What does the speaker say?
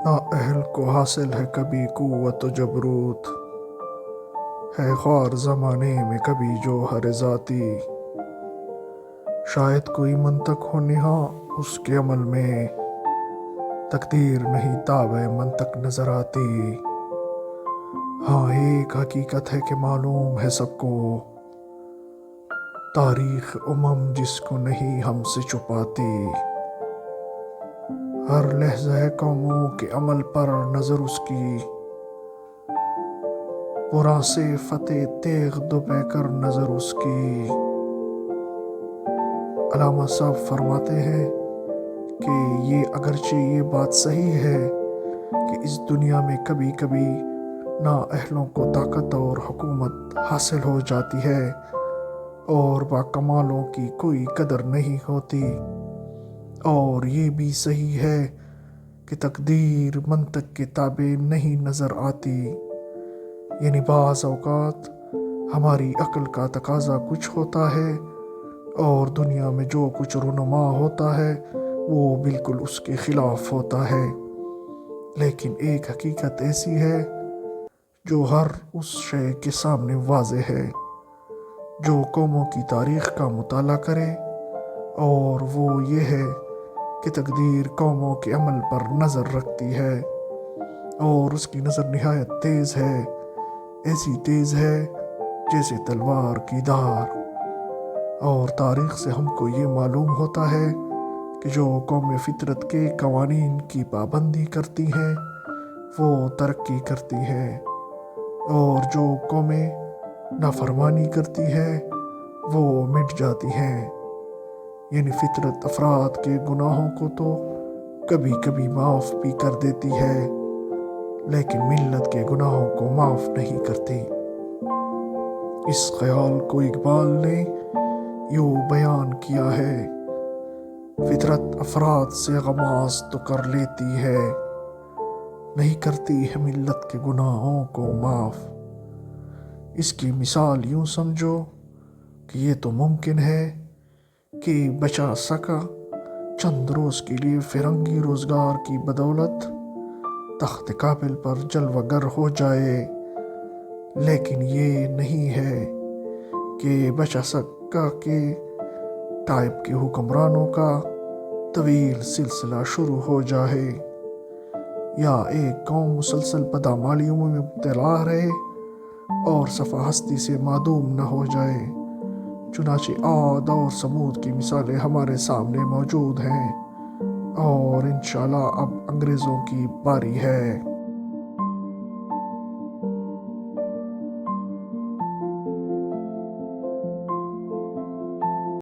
نااہل کو حاصل ہے کبھی قوت و جبروت، ہے خوار زمانے میں کبھی جوہر ذاتی۔ شاید کوئی منطق ہو نہاں اس کے عمل میں، تقدیر نہیں تابع منطق نظر آتی۔ ہاں ایک حقیقت ہے کہ معلوم ہے سب کو، تاریخ جس کو نہیں ہم سے چھپاتی۔ ہر لحظہ قوموں کے عمل پر نظر اس کی، پراں سے فتح تیغ دبے کر نظر اس کی۔ علامہ صاحب فرماتے ہیں کہ اگرچہ یہ بات صحیح ہے کہ اس دنیا میں کبھی کبھی نااہلوں کو طاقت اور حکومت حاصل ہو جاتی ہے اور باکمالوں کی کوئی قدر نہیں ہوتی، اور یہ بھی صحیح ہے کہ تقدیر منطق کے تابع نہیں نظر آتی، یعنی بعض اوقات ہماری عقل کا تقاضا کچھ ہوتا ہے اور دنیا میں جو کچھ رونما ہوتا ہے وہ بالکل اس کے خلاف ہوتا ہے۔ لیکن ایک حقیقت ایسی ہے جو ہر اس شے کے سامنے واضح ہے جو قوموں کی تاریخ کا مطالعہ کرے، اور وہ یہ ہے کہ تقدیر قوموں کے عمل پر نظر رکھتی ہے، اور اس کی نظر نہایت تیز ہے، ایسی تیز ہے جیسے تلوار کی دھار۔ اور تاریخ سے ہم کو یہ معلوم ہوتا ہے کہ جو قومیں فطرت کے قوانین کی پابندی کرتی ہیں وہ ترقی کرتی ہیں، اور جو قومیں نافرمانی کرتی ہیں وہ مٹ جاتی ہیں۔ یعنی فطرت افراد کے گناہوں کو تو کبھی کبھی معاف بھی کر دیتی ہے، لیکن ملت کے گناہوں کو معاف نہیں کرتی۔ اس خیال کو اقبال نے یوں بیان کیا ہے: فطرت افراد سے غماز تو کر لیتی ہے، نہیں کرتی ہے ملت کے گناہوں کو معاف۔ اس کی مثال یوں سمجھو کہ یہ تو ممکن ہے کہ بچا سکا چند روز کے لیے فرنگی روزگار کی بدولت تخت کابل پر جلوہ گر ہو جائے، لیکن یہ نہیں ہے کہ بچا سکا کہ ٹائپ کے حکمرانوں کا طویل سلسلہ شروع ہو جائے، یا ایک قوم مسلسل بدعمالیوں میں مبتلا رہے اور صفحہ ہستی سے معدوم نہ ہو جائے۔ چنانچہ عاد اور ثمود کی مثالیں ہمارے سامنے موجود ہیں، اور انشاءاللہ اب انگریزوں کی باری ہے۔